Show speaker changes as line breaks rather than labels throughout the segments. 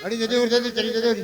अड़ी जदे उड़ जदे चली जदे उड़ी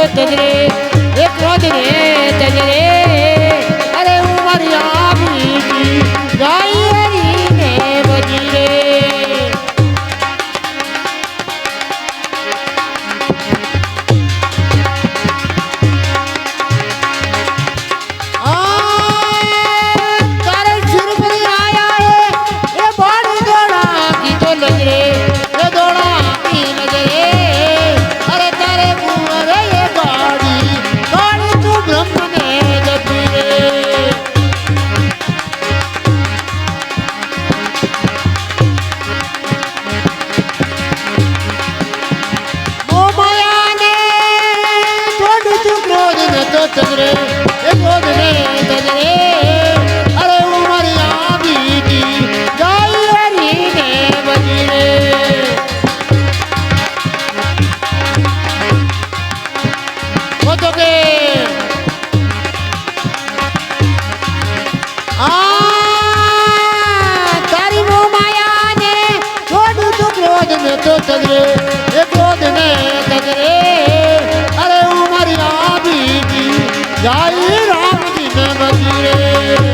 तजरे एक रोज रे तजरे अरे उमरिया बीती गाई हरी ने बजी रे तारे सिर पर आया है ये बाड़ी दौड़ा की तो नजरे ये दौड़ा की नजरे अरे तारे मुहरे ये गाड़ी गाड़ी तू ब्रह्म ने जपी रे ओ माया ने छोड़ तू क्रोध में तो चंद्रे ये क्रोध में तजरे अरे उमरिया बीती गाई हरी ने बजी रे वो तो के तारी वो माया ने छोड़ तू क्रोध में तो तजरे ये क्रोध में तजरे अरे उमरिया बीती गाई राम जी ने बजी रे रे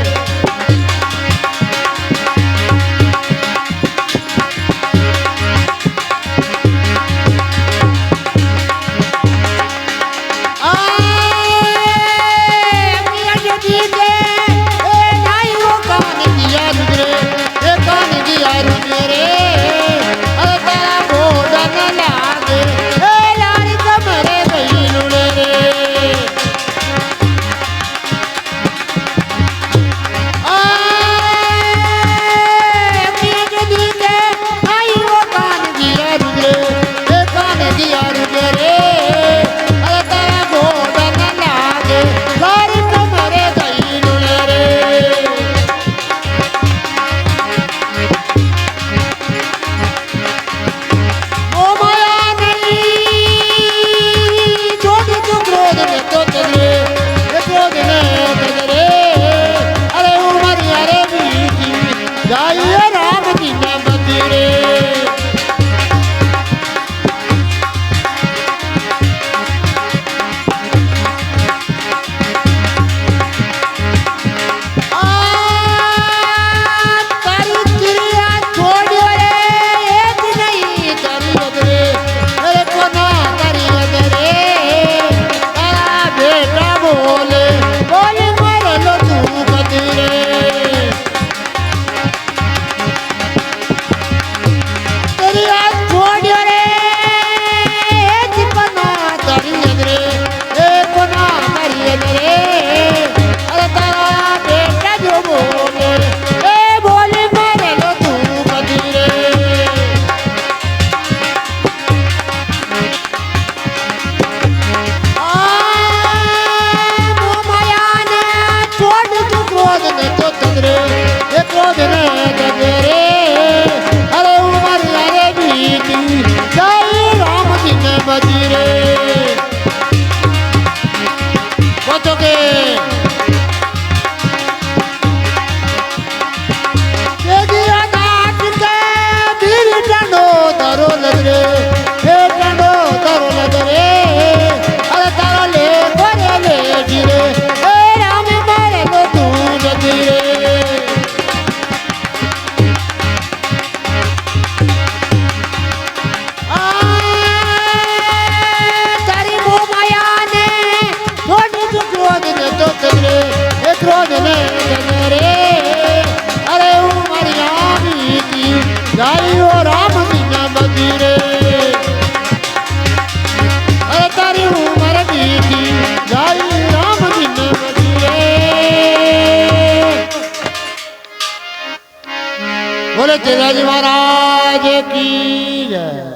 બોલે ચેલાજી મહારાજ કી જય.